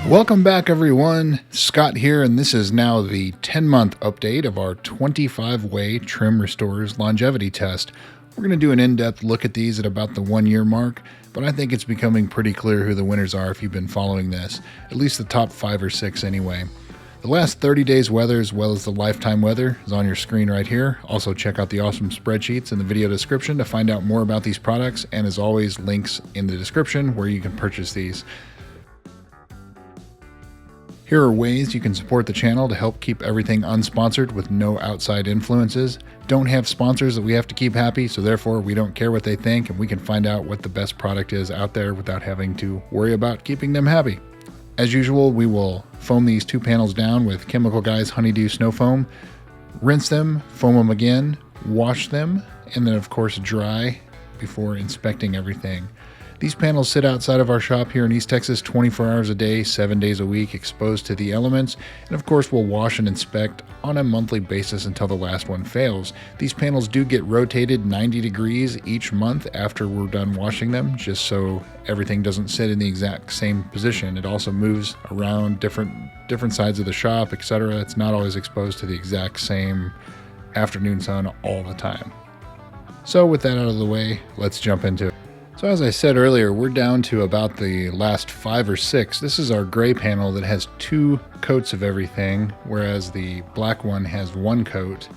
Welcome back, everyone. Scott here, and this is now the 10-month update of our 25-way Trim Restores longevity test. We're going to do an in-depth look at these at about the 1-year mark, but I think it's becoming pretty clear who the winners are if you've been following this, at least the top 5 or 6 anyway. The last 30 days weather as well as the lifetime weather is on your screen right here. Also check out the awesome spreadsheets in the video description to find out more about these products, and as always, links in the description where you can purchase these. Here are ways you can support the channel to help keep everything unsponsored with no outside influences. Don't have sponsors that we have to keep happy, so therefore we don't care what they think, and we can find out what the best product is out there without having to worry about keeping them happy. As usual, we will foam these 2 panels down with Chemical Guys Honeydew Snow Foam, rinse them, foam them again, wash them, and then of course dry before inspecting everything. These panels sit outside of our shop here in East Texas 24 hours a day, 7 days a week, exposed to the elements, and of course we'll wash and inspect on a monthly basis until the last one fails. These panels do get rotated 90 degrees each month after we're done washing them, just so everything doesn't sit in the exact same position. It also moves around different sides of the shop, etc. It's not always exposed to the exact same afternoon sun all the time. So with that out of the way, let's jump into it. So as I said earlier, we're down to about the last 5 or 6. This is our gray panel that has 2 coats of everything, whereas the black one has 1 coat.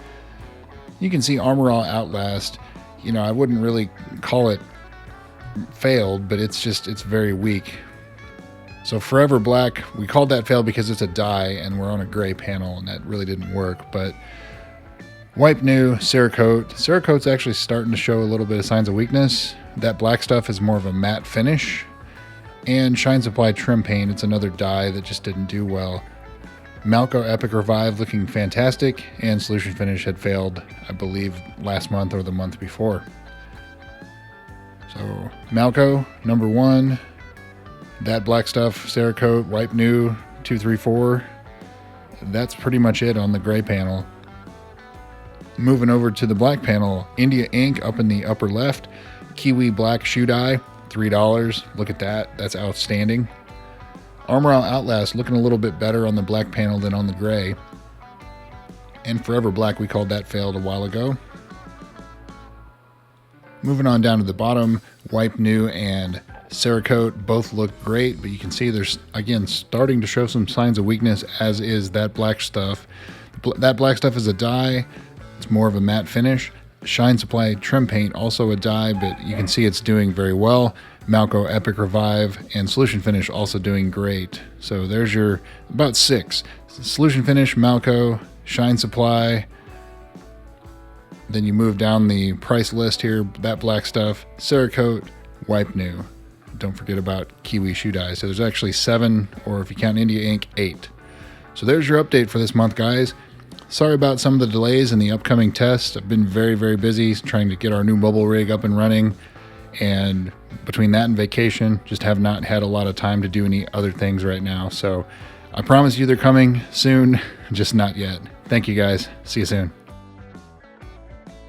You can see Armor All Outlast. You know, I wouldn't really call it failed, but it's very weak. So Forever Black, we called that failed because it's a dye and we're on a gray panel, and that really didn't work. But Wipe New, Cerakote. Cerakote's actually starting to show a little bit of signs of weakness. That black stuff is more of a matte finish. And Shine Supply Trim Paint, it's another dye that just didn't do well. Malco Epic Revive looking fantastic, and Solution Finish had failed, I believe, last month or the month before. So Malco, number 1. That black stuff, Cerakote, Wipe New, 2, 3, 4. That's pretty much it on the gray panel. Moving over to the black panel, India Ink up in the upper left. Kiwi Black Shoe Dye, $3. Look at that. That's outstanding. Armor All Outlast looking a little bit better on the black panel than on the gray. And Forever Black, we called that failed a while ago. Moving on down to the bottom, Wipe New and Cerakote both look great, but you can see there's, again, starting to show some signs of weakness, as is that black stuff. That black stuff is a dye. It's more of a matte finish. Shine Supply Trim Paint, also a dye, but you can see it's doing very well. Malco Epic Revive and Solution Finish also doing great. So there's your about 6. Solution Finish, Malco, Shine Supply. Then you move down the price list here, that black stuff, Cerakote, Wipe New. Don't forget about Kiwi Shoe Dye. So there's actually 7, or if you count India Ink, 8. So there's your update for this month, guys. Sorry about some of the delays in the upcoming test. I've been very, very busy trying to get our new mobile rig up and running. And between that and vacation, just have not had a lot of time to do any other things right now. So I promise you they're coming soon, just not yet. Thank you guys. See you soon.